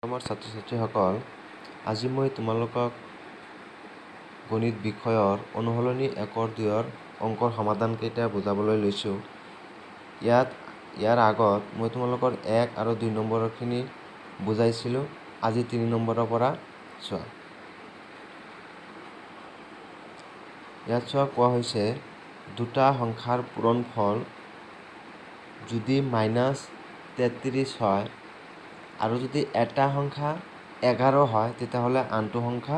আমাৰ ছাত্ৰ-ছাত্ৰীসকল, আজি মই তোমালোকক গণিত বিষয়ৰ অনুশীলনী 1-2 অংকৰ সমাধানকেইটা বুজাবলৈ লৈছোঁ। ইয়াৰ আগত মই তোমালোকৰ 1 আৰু 2 নম্বৰখিনি বুজাইছিলোঁ। আজি 3 নম্বৰৰ পৰা চোৱা। ইয়াত কোৱা হৈছে দুটা সংখ্যাৰ পূৰণফল যদি -33 হয় আৰু যদি এটা সংখ্যা 11 হয় তেতিয়াহ'লে আনটো সংখ্যা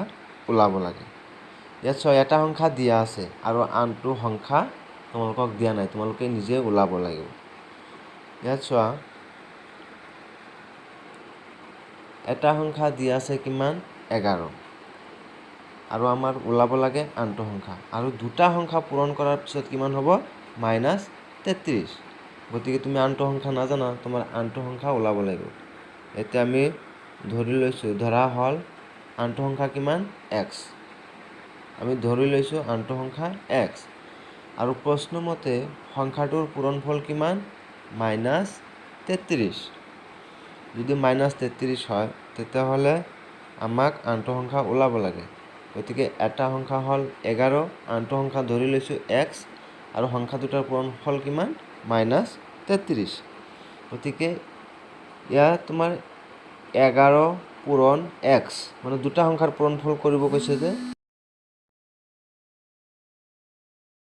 ওলাব লাগে। ইয়াত এটা সংখ্যা দিয়া আছে আৰু আনটো সংখ্যা তোমালোকক দিয়া নাই, তোমালোকে নিজে ওলাব লাগিব। ইয়াত এটা সংখ্যা দিয়া আছে কিমান? 11 আৰু আমাৰ ওলাব লাগে আনটো সংখ্যা, আৰু দুটা সংখ্যা পূৰণ কৰাৰ পিছত কিমান হ'ব? -33। গতিকে তুমি আনটো সংখ্যা নাজানা, তোমাৰ আনটো সংখ্যা ওলাব লাগিব। এতিয়া আমি ধৰা হ'ল আনটো সংখ্যা কিমান? x। আমি ধৰি লৈছোঁ আনটো সংখ্যা x, আৰু প্ৰশ্নমতে সংখ্যাটোৰ পূৰণফল কিমান? -33। যদি -33 হয় তেতিয়াহ'লে আমাক আনটো সংখ্যা ওলাব লাগে। গতিকে এটা সংখ্যা হ'ল 11, আনটো সংখ্যা ধৰি লৈছোঁ x, আৰু সংখ্যা দুটাৰ পূৰণফল কিমান? -33। গতিকে ইয়াত তোমাৰ 11 পূৰণ x, মানে দুটা সংখ্যাৰ পূৰণফল কৰিব কৈছে যে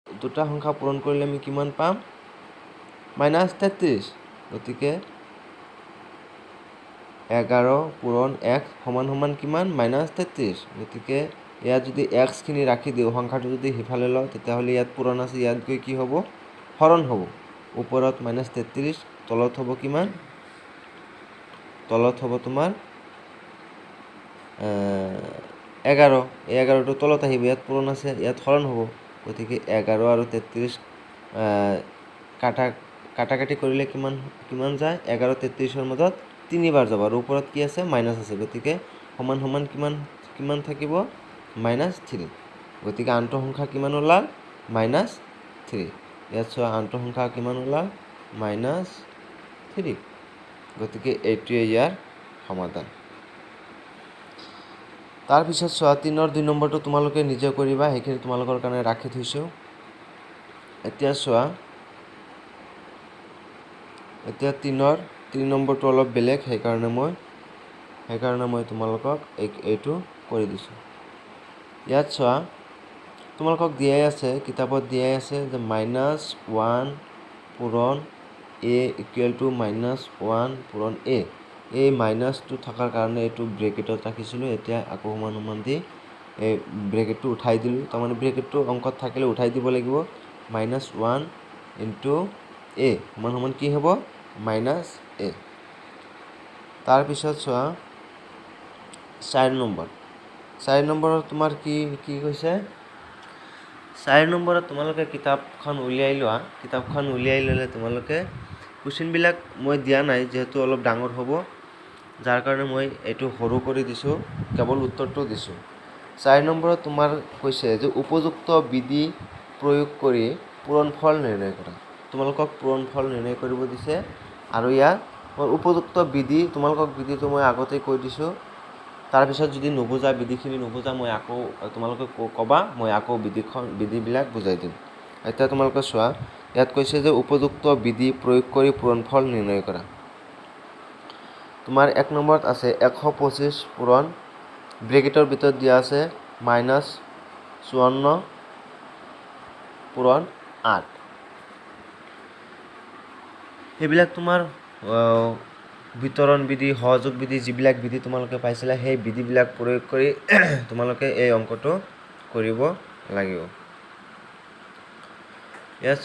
দুটা সংখ্যা পূৰণ কৰিলে আমি কিমান পাম? -33। গতিকে 11 পূৰণ x সমান কিমান? -33। গতিকে ইয়াত যদি x খিনি ৰাখি দিওঁ, সংখ্যাটো যদি সিফালে লওঁ, তেতিয়াহ'লে ইয়াত পূৰণ আছে, ইয়াত গৈ কি হ'ব? হৰণ হ'ব। ওপৰত -33, তলত হ'ব কিমান? তলত হ'ব তোমাৰ 11। এই 11টো তলত আহিব, ইয়াত পূৰণ আছে, ইয়াত হৰণ হ'ব। গতিকে 11 আৰু 33 কাটাকাটি কৰিলে কিমান যায়? 11 33ৰ মাজত 3 বাৰ যাব, আৰু ওপৰত কি আছে? মাইনাছ আছে। গতিকে সমান কিমান থাকিব? -3। গতিকে আনটো সংখ্যা কিমান ওলাল? -3। ইয়াত আনটো সংখ্যা কিমান ওলাল? -3। গতিকে এইটোৱে ইয়াৰ সমাধান। তাৰপিছত 3-ৰ 2 নম্বৰটো তোমালোকে নিজে কৰিবা, সেইখিনি তোমালোকৰ কাৰণে ৰাখি থৈছোঁ। এতিয়া 3 নম্বৰটো অলপ বেলেগ, সেইকাৰণে মই তোমালোকক এইটো কৰি দিছোঁ। ইয়াত তোমালোকক দিয়াই আছে, কিতাপত দিয়াই আছে যে -1 পূৰণ a = -1 পূৰণ a। এই মাইনাছটো থকাৰ কাৰণে এইটো ব্ৰেকেটত ৰাখিছিলোঁ। এতিয়া আকৌ সমান দি এই ব্ৰেকেটটো উঠাই দিলোঁ। তাৰমানে ব্ৰেকেটটো অংকত থাকিলে উঠাই দিব লাগিব। -1 × a সমান কি হ'ব? -a। তাৰপিছত 4 নম্বৰ। 4 নম্বৰত তোমাৰ কি কৈছে? 4 নম্বৰত তোমালোকে কিতাপখন উলিয়াই লোৱা। কিতাপখন উলিয়াই ল'লে তোমালোকে কুৱেশ্যনবিলাক মই দিয়া নাই, যিহেতু অলপ ডাঙৰ হ'ব, যাৰ কাৰণে মই এইটো সৰু কৰি দিছোঁ, কেৱল উত্তৰটো দিছোঁ। 4 নম্বৰত তোমাৰ কৈছে যে উপযুক্ত বিধি প্ৰয়োগ কৰি পূৰণফল নিৰ্ণয় কৰা। তোমালোকক পূৰণফল নিৰ্ণয় কৰিব দিছে, আৰু ইয়াত মই উপযুক্ত বিধি, তোমালোকক বিধিটো মই আগতেই কৈ দিছোঁ। তাৰপিছত যদি বিধিখিনি নুবুজা তোমালোকে ক'বা, মই আকৌ বিধিবিলাক বুজাই দিম। এতিয়া তোমালোকে ইয়াত কৈছে যে উপযুক্ত বিধি প্ৰয়োগ কৰি পূৰণফল নিৰ্ণয় কৰা। তোমাৰ 1 নম্বৰত আছে 125 পূৰণ, ব্ৰেকেটৰ ভিতৰত দিয়া আছে -54 পূৰণ 8। সেইবিলাক তোমাৰ বিতৰণ বিধি, সহযোগ বিধি, যিবিলাক বিধি তোমালোকে পাইছিলা, সেই বিধিবিলাক প্ৰয়োগ কৰি তোমালোকে এই অংকটো কৰিব লাগিব। ইয়াত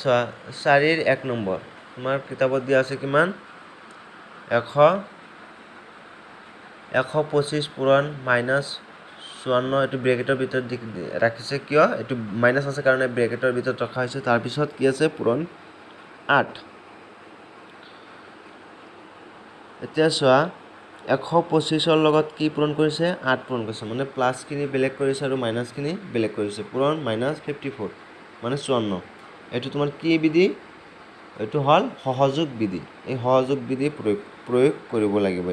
4ৰ 1 নম্বৰ। তোমাৰ কিতাপত দিয়া আছে কিমান? 125 পূৰণ -54, এইটো ব্ৰেকেটৰ ভিতৰত ৰাখিছে। কিয়? এইটো মাইনাছ আছে কাৰণে ব্ৰেকেটৰ ভিতৰত ৰখা হৈছে। তাৰপিছত কি আছে? পূৰণ 8। এতিয়া 125ৰ লগত কি পূৰণ কৰিছে? 8 পূৰণ কৰিছে, মানে প্লাছখিনি বেলেগ কৰিছে আৰু মাইনাছখিনি বেলেগ কৰিছে। পূৰণ -54 মানে 54। এইটো তোমাৰ কি বিধি? এইটো হ'ল সহযোগ বিধি। এই সহযোগ বিধি প্ৰয়োগ কৰিব লাগিব।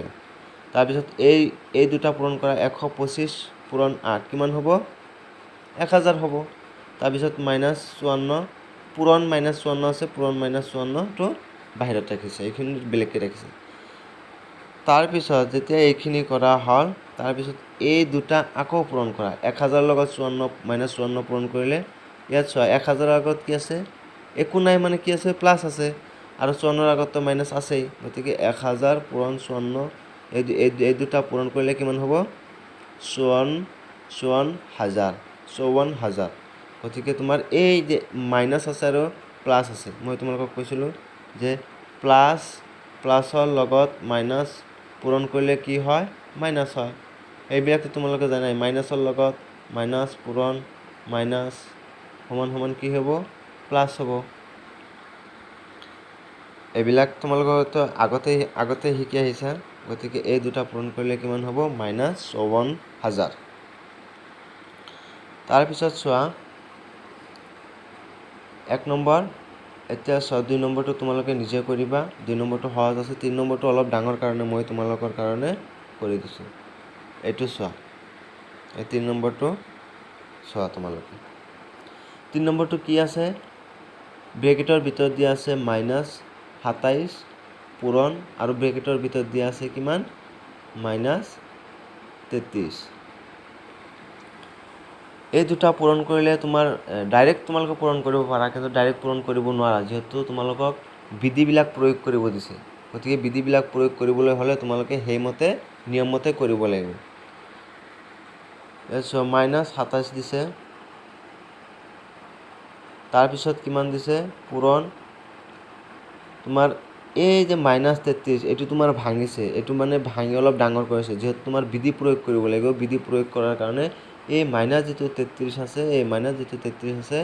তাৰপিছত এই দুটা পূৰণ কৰা 125 পূৰণ 8 কিমান হ'ব 1000 হ'ব। তাৰপিছত -54 পূৰণ -54 আছে, পূৰণ -54টো বাহিৰত ৰাখিছে, এইখিনি বেলেগকৈ ৰাখিছে। তাৰপিছত যেতিয়া এইখিনি কৰা হ'ল, তাৰপিছত এই দুটা আকৌ পূৰণ কৰা 1000 লগত 54 পূৰণ কৰিলে ইয়াত চোৱা 1000ৰ আগত কি আছে একো নাই, মানে কি আছে প্লাছ আছে, আৰু 54ৰ আগততো মাইনাছ আছেই। গতিকে 1000 পূৰণ 54 এই দুটা পূৰণ কৰিলে কিমান হ'ব 54000। গতিকে তোমাৰ এই যে মাইনাছ আছে আৰু প্লাছ আছে, মই তোমালোকক কৈছিলোঁ যে প্লাছৰ লগত মাইনাছ পূৰণ কৰিলে কি হয় মাইনাছ হয়। এইবিলাকতো তোমালোকে জানাই, মাইনাছৰ লগত মাইনাছ পূৰণ মাইনাছ সমান কি হ'ব প্লাছ হ'ব। এইবিলাক তোমালোকৰতো আগতে শিকি আহিছা। গতিকে এই দুটা পূৰণ কৰিলে কিমান হ'ব -54000। তাৰপিছত চোৱা 1 নম্বৰ। এতিয়া চোৱা 2 নম্বৰটো তোমালোকে নিজে কৰিবা, 2 নম্বৰটো সহজ আছে, 3 নম্বৰটো অলপ ডাঙৰ কাৰণে মই তোমালোকৰ কাৰণে কৰি দিছোঁ। এইটো চোৱা, এই 3 নম্বৰটো চোৱা তোমালোকে। 3 নম্বৰটো কি আছে ব্ৰেকেটৰ ভিতৰত দিয়া আছে -27 পূৰণ আৰু ব্ৰেকেটৰ ভিতৰত দিয়া আছে কিমান -33। এই দুটা পূৰণ কৰিলে তোমাৰ ডাইৰেক্ট তোমালোকে পূৰণ কৰিব পাৰা, কিন্তু ডাইৰেক্ট পূৰণ কৰিব নোৱাৰা, যিহেতু তোমালোকক বিধিবিলাক প্ৰয়োগ কৰিব দিছে। গতিকে বিধিবিলাক প্ৰয়োগ কৰিবলৈ হ'লে তোমালোকে সেইমতে নিয়মমতে কৰিব লাগিব। -27 দিছে, তাৰপিছত কিমান দিছে পূৰণ তোমাৰ এই যে -33 এইটো তোমাৰ ভাঙিছে, এইটো মানে ভাঙি অলপ ডাঙৰ কৰিছে, যিহেতু তোমাৰ বিধি প্ৰয়োগ কৰিব লাগিব। বিধি প্ৰয়োগ কৰাৰ কাৰণে এই যিটো 33 আছে, এই যিটো 33 আছে,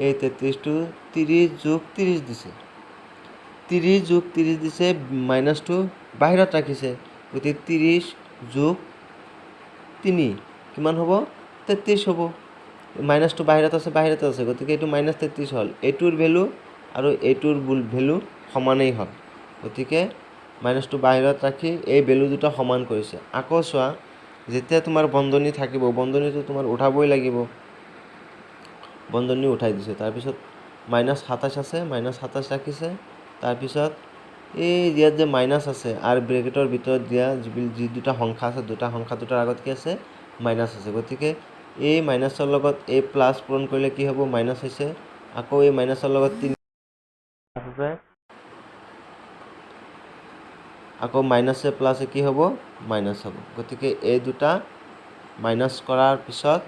এই 33টো 30 + 30 দিছে, 30 + 30 দিছে, মাইনাছটো বাহিৰত ৰাখিছে। গতিকে 30 + 3 কিমান হ'ব 33 হ'ব। মাইনাছটো বাহিৰতে আছে, গতিকে এইটো -33 হ'ল। এইটোৰ ভেলু আৰু এইটোৰ ভেলু সমানেই হ'ল, গতিকে মাইনাছটো বাহিৰত ৰাখি এই ভেলু দুটা সমান কৰিছে। আকৌ চোৱা যেতিয়া তোমাৰ বন্ধনী থাকিব, বন্ধনীটো তোমাৰ উঠাবই লাগিব, বন্ধনী উঠাই দিছে। তাৰপিছত -27 আছে, -27 ৰাখিছে। তাৰপিছত এই ইয়াত যে মাইনাছ আছে আৰু ব্ৰেকেটৰ ভিতৰত দিয়া যি দুটা সংখ্যা আছে, দুটা সংখ্যা দুটাৰ আগত কি আছে মাইনাছ আছে। গতিকে এই মাইনাছৰ লগত এই প্লাছ পূৰণ কৰিলে কি হ'ব মাইনাছ হৈছে, আকৌ এই মাইনাছৰ লগত 3 আছে, আকৌ মাইনাছে প্লাছে কি হ'ব মাইনাছ হ'ব। গতিকে এই দুটা মাইনাছ কৰাৰ পিছত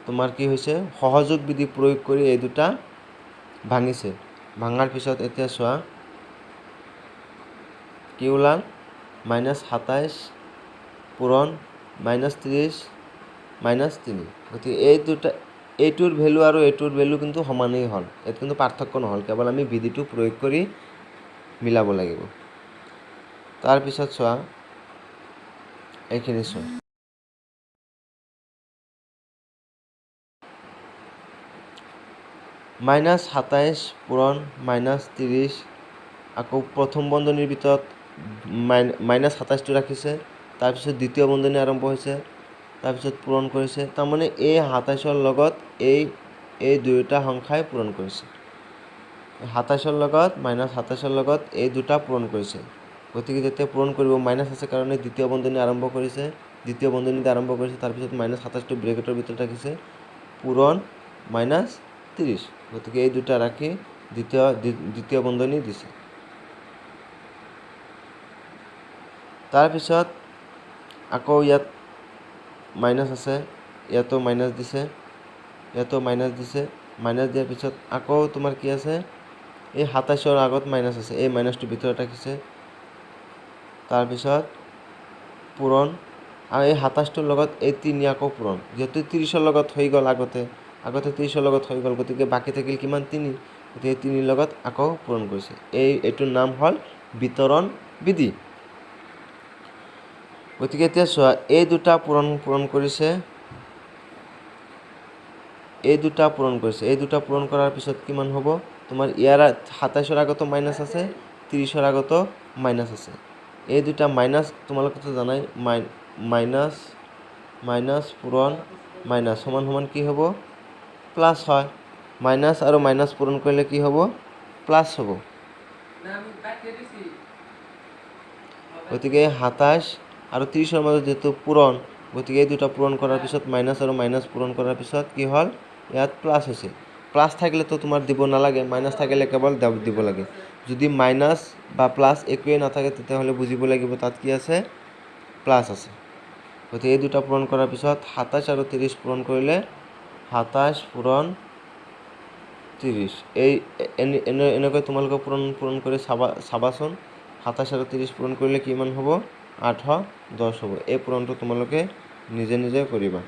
তোমাৰ কি হৈছে সহযোগ বিধি প্ৰয়োগ কৰি এই দুটা ভাঙিছে। ভাঙাৰ পিছত এতিয়া চোৱা কি ওলাল -27 পূৰণ -30 -3। গতিকে এই দুটা এইটোৰ ভেলু আৰু এইটোৰ ভেলু কিন্তু সমানেই হ'ল, ইয়াত কিন্তু পাৰ্থক্য নহ'ল, কেৱল আমি বিধিটো প্ৰয়োগ কৰি মিলাব লাগিব। তাৰপিছত চোৱা এইখিনি চোৱা -27 পূৰণ -30, আকৌ প্ৰথম বন্ধনীৰ ভিতৰত -27টো ৰাখিছে, তাৰপিছত দ্বিতীয় বন্ধনী আৰম্ভ হৈছে, তাৰপিছত পূৰণ কৰিছে। তাৰমানে এই 27ৰ লগত এই দুয়োটা সংখ্যাই পূৰণ কৰিছে, 27ৰ লগত -27ৰ লগত এই দুটা পূৰণ কৰিছে। গতিকে যেতিয়া পূৰণ কৰিব মাইনাছ আছে কাৰণে দ্বিতীয় বন্ধনী আৰম্ভ কৰিছে, দ্বিতীয় বন্ধনীত আৰম্ভ কৰিছে, তাৰপিছত -27টো ব্ৰেকেটৰ ভিতৰত ৰাখিছে, পূৰণ -30। গতিকে এই দুটা ৰাখি দ্বিতীয় বন্ধনী দিছে। তাৰপিছত আকৌ ইয়াত মাইনাছ আছে, ইয়াতো মাইনাছ দিছে, ইয়াতো মাইনাছ দিছে। মাইনাছ দিয়াৰ পিছত আকৌ তোমাৰ কি আছে এই 27ৰ আগত মাইনাছ আছে, এই মাইনাছটো ভিতৰত ৰাখিছে, তাৰপিছত পূৰণ আৰু এই 27টোৰ লগত এই 3 আকৌ পূৰণ, যিহেতু 30ৰ লগত হৈ গ'ল, আগতে 30ৰ লগত হৈ গ'ল, গতিকে বাকী থাকিল কিমান 3, গতিকে 3ৰ লগত আকৌ পূৰণ কৰিছে। এইটোৰ নাম হ'ল বিতৰণ বিধি। গতিকে এতিয়া চোৱা এই দুটা পূৰণ কৰিছে, এই দুটা পূৰণ কৰাৰ পিছত কিমান হ'ব তোমাৰ ইয়াৰ 27ৰ আগতো মাইনাছ আছে, 30ৰ আগতো মাইনাছ আছে। এই দুটা মাইনাছ, তোমালোকেতো জানাই মাইনাছ মাইনাছ পূৰণ মাইনাছ সমান সমান কি হ'ব? প্লাছ হয়। মাইনাছ আৰু মাইনাছ পূৰণ কৰিলে কি হ'ব? প্লাছ হ'ব। গতিকে ২৭ আৰু ৩০ৰ মাজত যিহেতু পূৰণ, গতিকে এই দুটা পূৰণ কৰাৰ পিছত মাইনাছ আৰু মাইনাছ পূৰণ কৰাৰ পিছত কি হ'ল? ইয়াত প্লাছ হৈছে। প্লাছ থাকিলেতো তোমাৰ দিব নালাগে, মাইনাছ থাকিলে কেৱল দিব লাগে। যদি মাইনাছ বা প্লাছ একোৱেই নাথাকে তেতিয়াহ'লে বুজিব লাগিব তাত কি আছে? প্লাছ আছে। গতিকে এই দুটা পূৰণ কৰাৰ পিছত ২৭ আৰু ৩০ পূৰণ কৰিলে ২৭ পূৰণ ৩০। এনেকৈ তোমালোকে পূৰণ কৰি চাবাচোন। ২৭ আৰু ৩০ পূৰণ কৰিলে কিমান হ'ব? ৮১০ হ'ব। এই পূৰণটো তোমালোকে নিজে নিজে কৰিবা।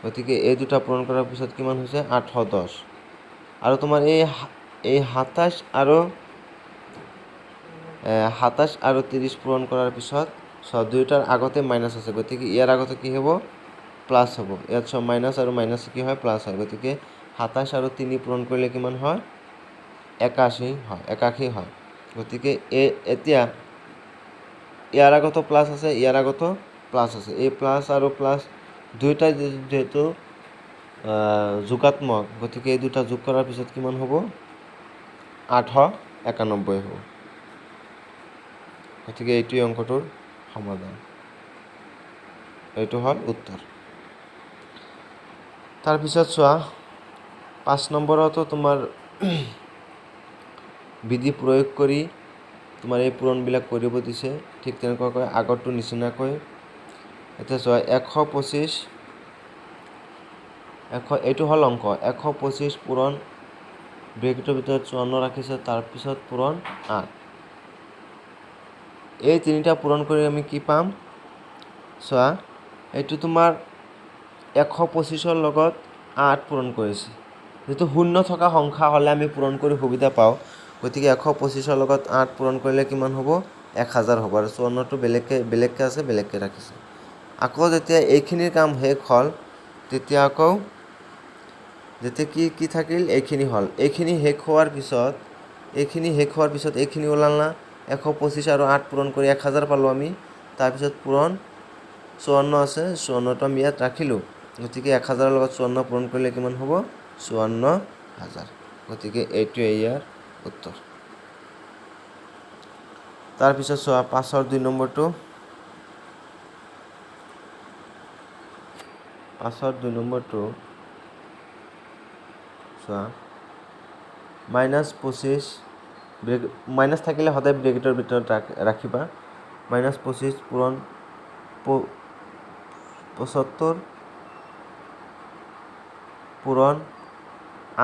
গতিকে এই দুটা পূৰণ কৰাৰ পিছত কিমান হৈছে? ৮১০। আৰু তোমাৰ এই ২৭ আৰু ৩০ পূৰণ কৰাৰ পিছত দুয়োটাৰ আগতে মাইনাছ আছে, গতিকে ইয়াৰ আগতে কি হ'ব? প্লাছ হ'ব। ইয়াত মাইনাছ আৰু মাইনাছ কি হয়? প্লাছ হয়। গতিকে ২৭ আৰু ৩ পূৰণ কৰিলে কিমান হয়? ৮১ হয়। গতিকে এতিয়া ইয়াৰ আগতো প্লাছ আছে, ইয়াৰ আগতো প্লাছ আছে। এই প্লাছ আৰু প্লাছ দুয়োটাই যিহেতু যোগাত্মক, গতিকে এই দুটা যোগ কৰাৰ পিছত কিমান হ'ব? ৮৯১ হ'ব। গতিকে এইটোৱে অংকটোৰ সমাধান। এইটো হ'ল উত্তৰ। তাৰপিছত চোৱা ৫ নম্বৰতো তোমাৰ বিধি প্ৰয়োগ কৰি তোমাৰ এই পূৰণবিলাক কৰিব দিছে। ঠিক তেনেকুৱাকৈ আগৰটো নিচিনাকৈ। এতিয়া চোৱা ১২৫ এইটো হ'ল অংক। ১২৫ পূৰণ ব্ৰেকেটৰ ভিতৰত ৫৪ ৰাখিছে, তাৰপিছত পূৰণ ৮। এই তিনিটা পূৰণ কৰি আমি কি পাম? চোৱা এইটো তোমাৰ ১২৫ৰ লগত ৮ পূৰণ কৰিছে। যিটো শূন্য থকা সংখ্যা হ'লে আমি পূৰণ কৰি সুবিধা পাওঁ। গতিকে ১২৫ৰ লগত ৮ পূৰণ কৰিলে কিমান হ'ব? ১০০০ হ'ব। আৰু ৫৪টো বেলেগকৈ আছে, বেলেগকৈ ৰাখিছে। আকৌ যেতিয়া এইখিনিৰ কাম শেষ হ'ল, তেতিয়া আকৌ কি থাকিল? এইখিনি হ'ল। এইখিনি শেষ হোৱাৰ পিছত এইখিনি ওলাল না? ১২৫ আৰু ৮ পূৰণ কৰি ১০০০ পালোঁ আমি। তাৰপিছত পূৰণ ৫৪ আছে, ৫৪টো আমি ইয়াত ৰাখিলোঁ। গতিকে ১০০০ৰ লগত ৫৪ পূৰণ কৰিলে কিমান হ'ব? ৫৪,০০০। গতিকে এইটোৱে ইয়াৰ উত্তৰ। তাৰপিছত চোৱা ৫ৰ ২ নম্বৰটো। ৫ৰ ২ নম্বৰটো চোৱা -২৫ মাইনাছ থাকিলে সদায় ব্ৰেকেটৰ ভিতৰত ৰাখিবা। -২৫ পূৰণ ৭৫ পূৰণ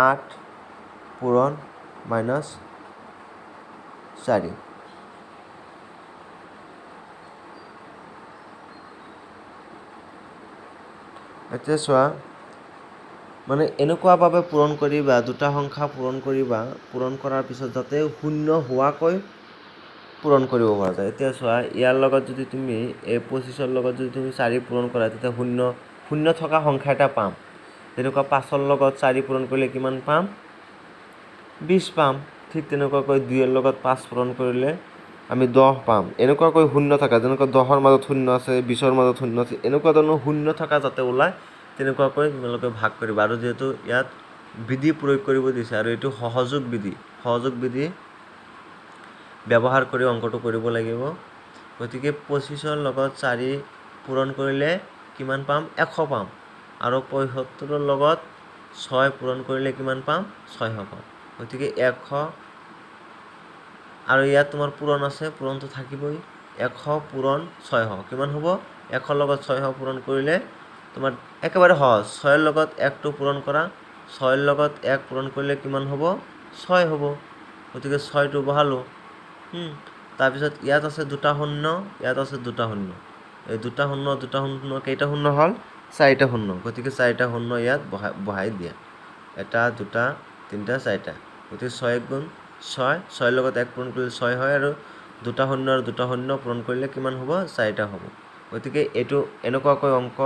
৮ পূৰণ -৪। এতিয়া চোৱা মানে এনেকুৱাভাৱে পূৰণ কৰিবা, দুটা সংখ্যা পূৰণ কৰিবা, পূৰণ কৰাৰ পিছত যাতে শূন্য হোৱাকৈ পূৰণ কৰিব পৰা যায়। এতিয়া চোৱা ইয়াৰ লগত যদি তুমি এই ২৫ৰ লগত যদি তুমি ৪ পূৰণ কৰা, তেতিয়া শূন্য থকা সংখ্যা এটা পাম। তেনেকুৱা ৫ৰ লগত ৪ পূৰণ কৰিলে কিমান পাম? ২০ পাম। ঠিক তেনেকুৱাকৈ ২ৰ লগত ৫ পূৰণ কৰিলে আমি ১০ পাম। এনেকুৱাকৈ শূন্য থকা, যেনেকৈ ১০ৰ মাজত শূন্য আছে, ২০ৰ মাজত শূন্য আছে, এনেকুৱা ধৰণৰ শূন্য থকা যাতে ওলায় তেনেকুৱাকৈ তোমালোকে ভাগ কৰিবা। আৰু যিহেতু ইয়াত বিধি প্ৰয়োগ কৰিব দিছে আৰু এইটো সহযোগ বিধি ব্যৱহাৰ কৰি অংকটো কৰিব লাগিব। গতিকে ২৫ৰ লগত ৪ পূৰণ কৰিলে কিমান পাম? ১০০ পাম। আৰু ৭৫ৰ লগত ৬ পূৰণ কৰিলে কিমান পাম? ৬০০ পাম। গতিকে ১০০ আৰু ইয়াত তোমাৰ পূৰণ আছে, পূৰণটো থাকিবই। ১০০ পূৰণ ৬০০ কিমান হ'ব? ১০০ৰ লগত ৬০০ পূৰণ কৰিলে তোমাৰ একেবাৰে সহজ। ৬ৰ লগত ১টো পূৰণ কৰা, ৬ৰ লগত ১ পূৰণ কৰিলে কিমান হ'ব? ৬ হ'ব। গতিকে ৬টো বহালোঁ। তাৰপিছত ইয়াত আছে দুটা শূন্য, ইয়াত আছে দুটা শূন্য। এই দুটা শূন্য কেইটা শূন্য হ'ল? ৪টা শূন্য। গতিকে ৪টা শূন্য ইয়াত বহাই দিয়া। ১, ২, ৩, ৪টা। গতিকে ৬ গুণ ৬, ৬ৰ লগত ১ পূৰণ কৰিলে 6 হয়, আৰু দুটা শূন্য আৰু দুটা শূন্য পূৰণ কৰিলে কিমান হ'ব? ৪টা হ'ব। গতিকে এইটো এনেকুৱাকৈ অংক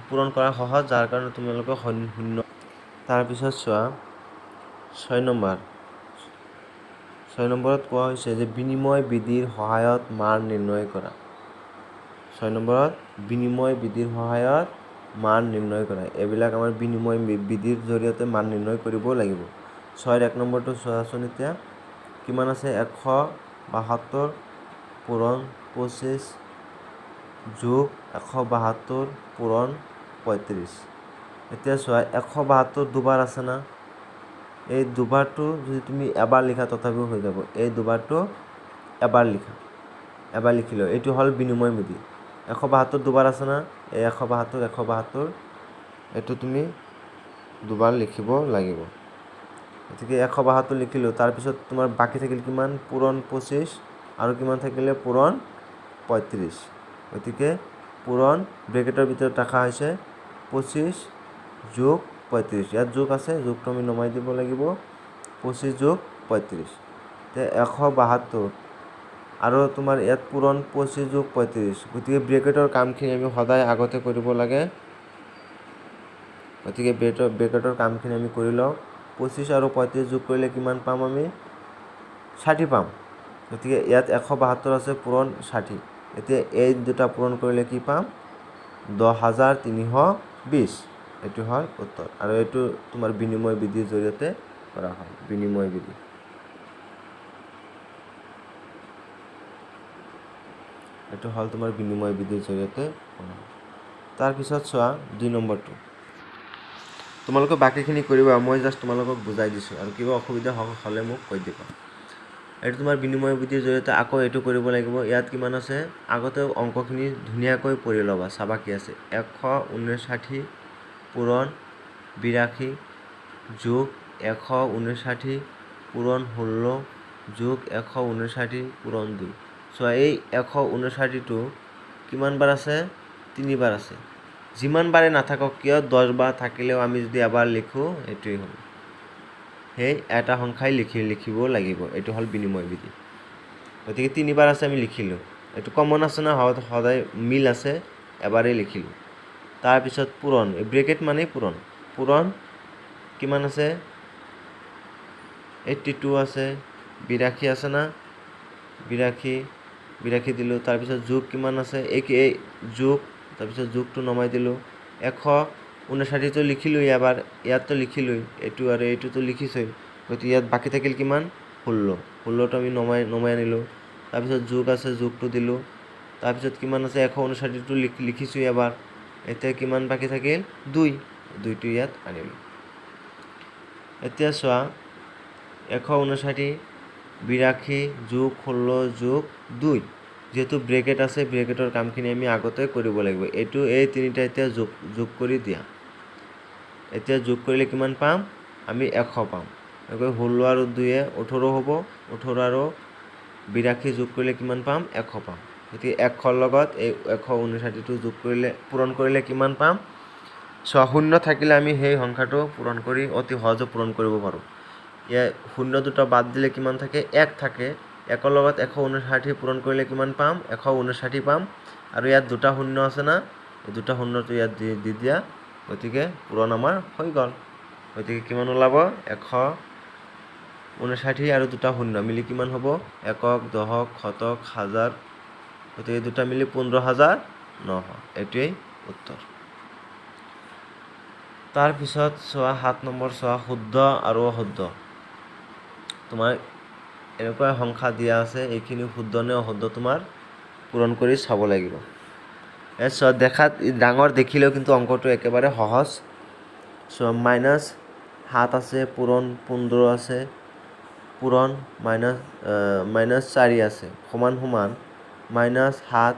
পূৰণ কৰা সহজ, যাৰ কাৰণে তোমালোকে শূন্য। তাৰপিছত চোৱা ৬ নম্বৰ 6 নম্বৰত কোৱা হৈছে যে বিনিময় বিধিৰ সহায়ত মান নিৰ্ণয় কৰা। 6 নম্বৰত বিনিময় বিধিৰ সহায়ত মান নিৰ্ণয় কৰা। এইবিলাক আমাৰ বিনিময় বিধিৰ জৰিয়তে মান নিৰ্ণয় কৰিব লাগিব। 6ৰ 1 নম্বৰটো চোৱাচোন এতিয়া কিমান আছে 172 পূৰণ 25 যোগ 172 পূৰণ 35। এতিয়া চোৱা 172 দুবাৰ আছে না, এই দুবাৰটো যদি তুমি এবাৰ লিখা তথাপিও হৈ যাব। এই দুবাৰটো এবাৰ লিখিলোঁ, এইটো হ'ল বিনিময় বিধি। 172 দুবাৰ আছে না, এই 172 এইটো তুমি দুবাৰ লিখিব লাগিব। গতিকে 172 লিখিলোঁ, তাৰপিছত তোমাৰ বাকী থাকিল কিমান পূৰণ 25 আৰু কিমান থাকিলে পূৰণ 35। গতিকে পূৰণ ব্ৰেকেটৰ ভিতৰত ৰখা হৈছে 25 যোগ 35। ইয়াত যোগ আছে, যোগটো আমি নমাই দিব লাগিব। 25 যোগ 35 এতিয়া 172 আৰু তোমাৰ ইয়াত পূৰণ 25 যোগ 35। গতিকে ব্ৰেকেটৰ কামখিনি আমি সদায় আগতে কৰিব লাগে। গতিকে ব্ৰেকেটৰ কামখিনি আমি কৰি লওঁ। 25 আৰু 35 যোগ কৰিলে কিমান পাম আমি 60 পাম। গতিকে ইয়াত 172 আছে পূৰণ 60। এতিয়া এই দুটা পূৰণ কৰিলে কি পাম 10,320। এইটো হ'ল উত্তৰ, আৰু এইটো তোমাৰ বিনিময় বিধিৰ জৰিয়তে কৰা হয়। বিনিময় বিধি এইটো হ'ল তোমাৰ বিনিময় বিধিৰ জৰিয়তে কৰা হয়। তাৰপিছত চোৱা 2 নম্বৰটো, তোমালোকে বাকীখিনি কৰিবা, মই জাষ্ট তোমালোকক বুজাই দিছোঁ, আৰু কিবা অসুবিধা হ'লে মোক কৈ দিবা। এইটো তোমাৰ বিনিময় বিধিৰ জৰিয়তে আকৌ এইটো কৰিব লাগিব। ইয়াত কিমান আছে আগতে অংকখিনি ধুনীয়াকৈ পঢ়ি ল'বা, চাবা কি আছে 159 পূৰণ 82 যোগ 159 পূৰণ 16 যোগ 159 পূৰণ 2। চোৱা এই 159টো কিমান বাৰ আছে 3 বাৰ আছে। যিমান বাৰে নাথাকক কিয় 10 বাৰ থাকিলেও আমি যদি এবাৰ লিখোঁ এইটোৱেই হ'ব। সেই এটা সংখ্যাই লিখিব লাগিব। এইটো হ'ল বিনিময় বিধি। গতিকে 3 বাৰ আছে আমি লিখিলোঁ, এইটো কমন আছে না, সদায় মিল আছে, এবাৰেই লিখিলোঁ। তাৰপিছত পূৰণ, ব্ৰেকেট মানেই পূৰণ কিমান আছে 82 আছে, 82 আছে না, 82 দিলোঁ। তাৰপিছত যোগ কিমান আছে এই যোগ, তাৰপিছত যোগটো নমাই দিলোঁ। 159টো লিখিলোঁ, ইয়াততো লিখিলোঁ, এইটো আৰু এইটোতো লিখিছোঁই। গতিকে ইয়াত বাকী থাকিল কিমান 16টো আমি নমাই আনিলোঁ। তাৰপিছত যোগ আছে, যোগটো দিলোঁ। তাৰপিছত কিমান আছে 159টো লিখিছোঁ এবাৰ। এতিয়া কিমান বাকী থাকিল 2টো ইয়াত আনিলোঁ। এতিয়া চোৱা 159 82 যোগ 16 যোগ 2, যিহেতু ব্ৰেকেট আছে ব্ৰেকেটৰ কামখিনি আমি আগতে কৰিব লাগিব। এই তিনিটা এতিয়া যোগ কৰি দিয়া। এতিয়া যোগ কৰিলে কিমান পাম আমি 100 পাম। 16 আৰু 2 18 হ'ব, 18 আৰু 82 যোগ কৰিলে কিমান পাম 100 পাম। গতিকে 100ৰ লগত এই 159টো যোগ কৰিলে পূৰণ কৰিলে কিমান পাম। চোৱা 0 থাকিলে আমি সেই সংখ্যাটো পূৰণ কৰি অতি সহজে পূৰণ কৰিব পাৰোঁ। ইয়াৰ 0 দুটা বাদ দিলে কিমান থাকে 1 থাকে। 1ৰ লগত 159 পূৰণ কৰিলে কিমান পাম 159 পাম। আৰু ইয়াত দুটা 0 আছে না, এই দুটা 0টো ইয়াত দি দিয়া। গতিকে পূৰণ আমাৰ হৈ গ'ল। গতিকে কিমান ওলাব 159 আৰু দুটা 0 মিলি কিমান হ'ব একক, দশক, শতক, হাজাৰ। গতিকে দুটা মিলি 15,900। এইটোৱেই উত্তৰ। তাৰপিছত চোৱা 7 নম্বৰ, চোৱা শুদ্ধ আৰু অশুদ্ধ। তোমাৰ এনেকুৱা সংখ্যা দিয়া আছে, এইখিনি শুদ্ধ নে অশুদ্ধ তোমাৰ পূৰণ কৰি চাব লাগিব। চোৱা দেখাত ডাঙৰ দেখিলেও কিন্তু অংকটো একেবাৰে সহজ। চোৱা -7 আছে, পূৰণ 15 আছে, পূৰণ -4 আছে, সমান -7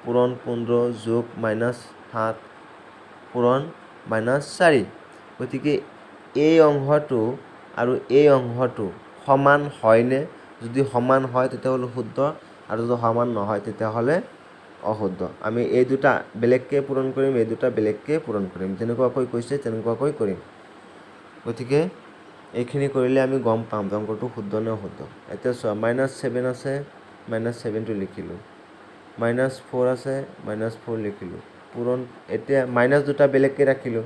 পূৰণ 15 যোগ -7 পূৰণ -4। গতিকে এই অংশটো আৰু এই অংশটো সমান হয়নে? যদি সমান হয় তেতিয়াহ'লে শুদ্ধ, আৰু যদি সমান নহয় তেতিয়াহ'লে অশুদ্ধ। আমি এই দুটা বেলেগকৈ পূৰণ কৰিম, এই দুটা বেলেগকৈ পূৰণ কৰিম, যেনেকুৱাকৈ কৈছে তেনেকুৱাকৈ কৰিম। গতিকে এইখিনি কৰিলে আমি গম পাম যে অংকটো শুদ্ধ নে অশুদ্ধ। এতিয়া চোৱা -7 আছে, -7টো লিখিলোঁ। -4 আছে, -4 লিখিলোঁ। পূৰণ এতিয়া মাইনাছ দুটা বেলেগকৈ ৰাখিলোঁ,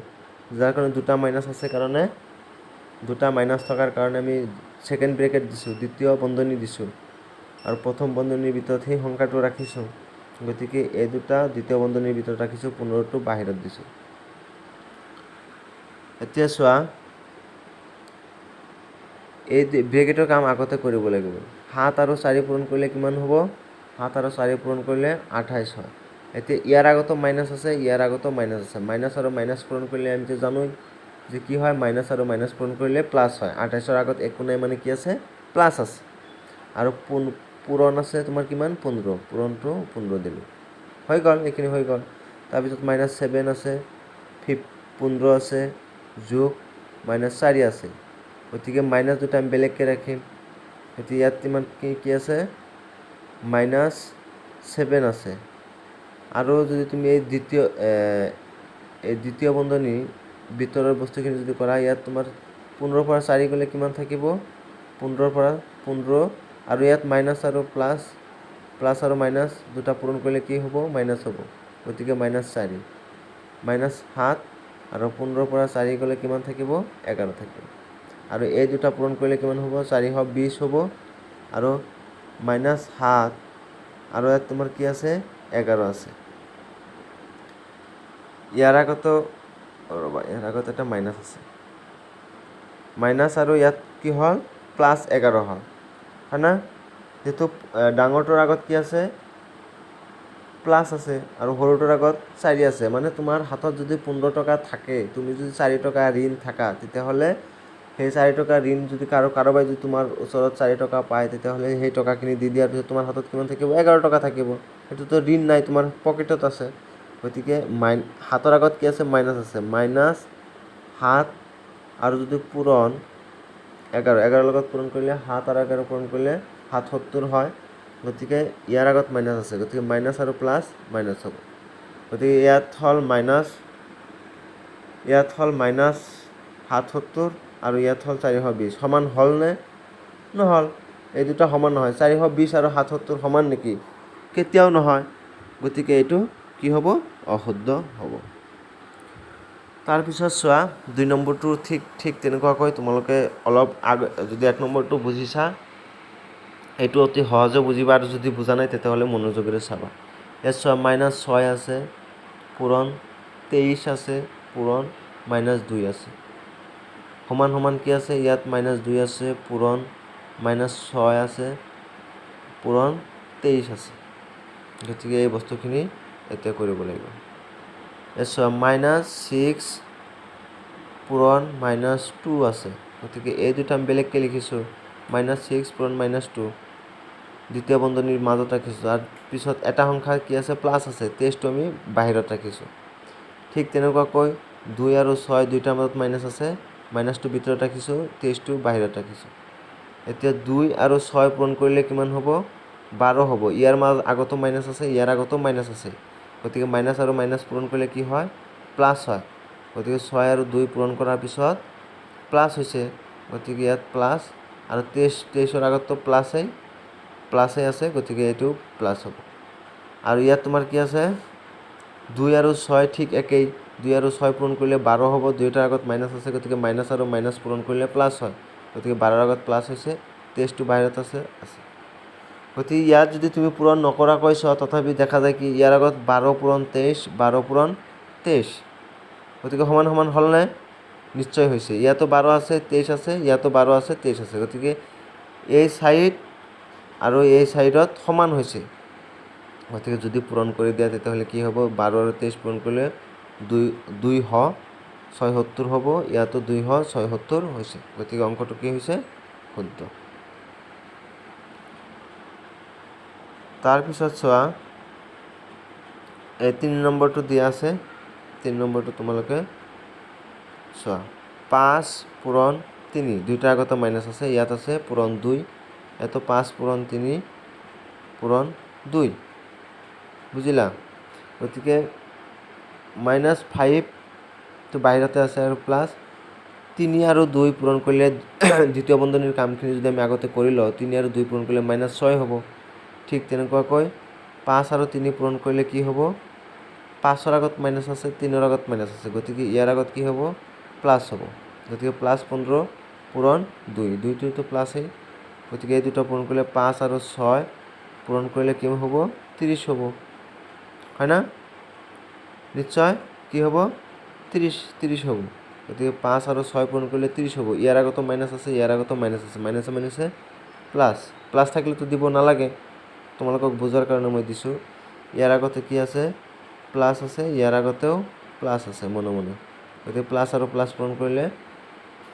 যাৰ কাৰণে দুটা মাইনাছ আছে কাৰণে দুটা মাইনাছ থকাৰ কাৰণে আমি সেকেন্ড ব্ৰেকেট দিছোঁ, দ্বিতীয় বন্ধনী দিছোঁ আৰু প্ৰথম বন্ধনীৰ ভিতৰত সেই সংখ্যাটো ৰাখিছোঁ। গতিকে এই দুটা দ্বিতীয় বন্ধনীৰ ভিতৰত ৰাখিছোঁ, 15টো বাহিৰত দিছোঁ। এতিয়া চোৱা, এই ব্ৰেকেটৰ কাম আগতে কৰিব লাগিব। 7 আৰু 4 পূৰণ কৰিলে কিমান হ'ব? 7 আৰু 4 পূৰণ কৰিলে 28 হয়। এতিয়া ইয়াৰ আগতো মাইনাছ আছে, ইয়াৰ আগতো মাইনাছ আছে। মাইনাছ আৰু মাইনাছ পূৰণ কৰিলে আমিতো জানোই যে কি হয়, মাইনাছ আৰু মাইনাছ পূৰণ কৰিলে প্লাছ হয়। 28ৰ আগত একো নাই মানে কি আছে? প্লাছ আছে। আৰু পূৰণ আছে তোমাৰ কিমান? 15। পূৰণটো 15 দিলোঁ, হৈ গ'ল, এইখিনি হৈ গ'ল। তাৰপিছত -7 আছে, 15 আছে, যোগ -4 আছে। গতিকে মাইনাছ দুটা আমি বেলেগকৈ ৰাখিম। এতিয়া ইয়াত কিমান কি আছে? -7 আছে। আৰু যদি তুমি এই দ্বিতীয় বন্ধনীৰ ভিতৰৰ বস্তুখিনি যদি কৰা, ইয়াত তোমাৰ 15ৰ পৰা 4 গ'লে কিমান থাকিব? 15ৰ পৰা 15, আৰু ইয়াত মাইনাছ আৰু প্লাছ আৰু মাইনাছ দুটা পূৰণ কৰিলে কি হ'ব? মাইনাছ হ'ব। গতিকে -4, -7 আৰু 15ৰ পৰা 4 গ'লে কিমান থাকিব? 11 থাকিব। আৰু এই দুটা পূৰণ কৰিলে কিমান হ'ব? 420 হ'ব। আৰু -7 আৰু ইয়াত তোমাৰ কি আছে? 11 আছে। ইয়াৰ আগত এটা মাইনাছ আছে। মাইনাছ আৰু ইয়াত কি হ'ল? +11 হ'ল, হয় না? যিটো ডাঙৰটোৰ আগত কি আছে? প্লাছ আছে, আৰু সৰুটোৰ আগত 4 আছে। মানে তোমাৰ হাতত যদি 15 টকা থাকে, তুমি যদি 4 টকা ঋণ থাকা, তেতিয়াহ'লে সেই 4 টকা ঋণ যদি কাৰোবাই যদি তোমাৰ ওচৰত 4 টকা পায়, তেতিয়াহ'লে সেই টকাখিনি দি দিয়াৰ পিছত তোমাৰ হাতত কিমান থাকিব? 11 টকা থাকিব। সেইটোতো ঋণ নাই, তোমাৰ পকেটত আছে। গতিকে 7ৰ আগত কি আছে? মাইনাছ আছে। -7 আৰু যদি পূৰণ 11 লগত পূৰণ কৰিলে, 7 আৰু 11 পূৰণ কৰিলে 77 হয়। গতিকে ইয়াৰ আগত মাইনাছ আছে, গতিকে মাইনাছ আৰু প্লাছ মাইনাছ হ'ব। গতিকে ইয়াত হ'ল -77 আৰু ইয়াত হ'ল 420। সমান হ'লনে? নহ'ল। এই দুটা সমান নহয়। 420 আৰু 77 সমান নেকি? কেতিয়াও নহয়। গতিকে এইটো কি হ'ব? অশুদ্ধ হ'ব। তাৰপিছত চোৱা, 2 নম্বৰটো ঠিক তেনেকুৱাকৈ তোমালোকে অলপ যদি 1 নম্বৰটো বুজিছা, এইটো অতি সহজে বুজিবা, আৰু যদি বুজা নাই তেতিয়াহ'লে মনোযোগেৰে চাবা। ইয়াত চোৱা, -6 আছে, পূৰণ 23 আছে, পূৰণ -2 আছে। সমান সমান কি আছে? ইয়াত -2 আছে, পূৰণ -6 আছে, পূৰণ 23 আছে। গতিকে এই বস্তুখিনি এতিয়া কৰিব লাগিব। ইয়াত চোৱা, -6 পূৰণ -2 আছে। গতিকে এই দুটা আমি বেলেগকৈ লিখিছোঁ। -6 পূৰণ -2 দ্বিতীয় বন্ধনীৰ মাজত ৰাখিছোঁ। তাৰ পিছত এটা সংখ্যা কি আছে? প্লাছ আছে। 23টো আমি বাহিৰত ৰাখিছোঁ। ঠিক তেনেকুৱাকৈ 2 আৰু 6 দুইটাৰ মাজত মাইনাছ আছে। -টো ভিতৰত ৰাখিছোঁ, 23টো বাহিৰত ৰাখিছোঁ। এতিয়া 2 আৰু 6 পূৰণ কৰিলে কিমান হ'ব? 12 হ'ব। ইয়াৰ আগতো মাইনাছ আছে, ইয়াৰ আগতো মাইনাছ আছে। গতিকে মাইনাছ আৰু মাইনাছ পূৰণ কৰিলে কি হয়? প্লাছ হয়। গতিকে 6 আৰু 2 পূৰণ কৰাৰ পিছত প্লাছ হৈছে। গতিকে ইয়াত প্লাছ, আৰু 23ৰ আগততো প্লাছেই আছে। গতিকে এইটো প্লাছ হ'ব। আৰু ইয়াত তোমাৰ কি আছে? 2 আৰু 6 ঠিক একেই। 2 আৰু 6 পূৰণ কৰিলে 12 হ'ব। দুয়োটাৰ আগত মাইনাছ আছে, গতিকে মাইনাছ আৰু মাইনাছ পূৰণ কৰিলে প্লাছ হয়। গতিকে 12ৰ আগত প্লাছ হৈছে, 23টো বাহিৰত আছে। গতিকে ইয়াত যদি তুমি পূৰণ নকৰাকৈ চোৱা, তথাপি দেখা যায় কি ইয়াৰ আগত 12 পূৰণ 23, 12 পূৰণ 23। গতিকে সমান সমান হ'লনে? নিশ্চয় হৈছে। ইয়াতো 12 আছে, 23 আছে, ইয়াতো 12 আছে, 23 আছে। গতিকে এই চাইড আৰু এই চাইডত সমান হৈছে। গতিকে যদি পূৰণ কৰি দিয়া, তেতিয়াহ'লে কি হ'ব? 12 আৰু 23 পূৰণ কৰিলে 276 হ'ব। ইয়াতো 276 হৈছে। গতিকে অংকটো কি হৈছে? শুদ্ধ। তাৰপিছত চোৱা, এই 3 নম্বৰটো দিয়া আছে। 3 নম্বৰটো তোমালোকে চোৱা, 5 পূৰণ 3, দুইটাৰ আগতে মাইনাছ আছে। ইয়াত আছে পূৰণ 2, ইয়াতো 5 পূৰণ 3 পূৰণ 2। বুজিলা? গতিকে -5টো বাহিৰতে আছে, আৰু প্লাছ 3 আৰু 2 পূৰণ কৰিলে দ্বিতীয় বন্ধনীৰ কামখিনি যদি আমি আগতে কৰি লওঁ, 3 আৰু 2 পূৰণ কৰিলে -6 হ'ব। ঠিক তেনেকুৱাকৈ 5 আৰু 3 পূৰণ কৰিলে কি হ'ব? 5ৰ আগত মাইনাছ আছে, 3ৰ আগত মাইনাছ আছে। গতিকে ইয়াৰ আগত কি হ'ব? প্লাছ হ'ব। গতিকে +15 পূৰণ 2 2টো প্লাছেই গতিকে এই দুটা পূৰণ কৰিলে 5 আৰু 6 পূৰণ কৰিলে কি হ'ব 30 হ'ব হয় না নিশ্চয় কি হ'ব 30 হ'ব গতিকে 5 আৰু 6 পূৰণ কৰিলে 30 হ'ব ইয়াৰ আগতো মাইনাছ আছে ইয়াৰ আগতো মাইনাছ আছে মাইনাছে মাইনাছে প্লাছ থাকিলেতো দিব নালাগে তোমালোকক বুজাৰ কাৰণে মই দিছোঁ ইয়াৰ আগতে কি আছে প্লাছ আছে ইয়াৰ আগতেও প্লাছ আছে মনে মনে গতিকে প্লাছ আৰু প্লাছ পূৰণ কৰিলে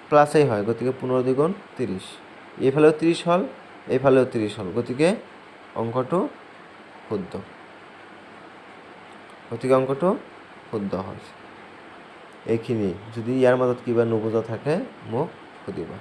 প্লাছেই হয় গতিকে 15 দ্বিগুণ 30 এইফালেও 30 হ'ল এইফালেও 30 হ'ল গতিকে অংকটো শুদ্ধ হয় এইখিনি যদি ইয়াৰ মাজত কিবা নুবুজা থাকে মোক সুধিবা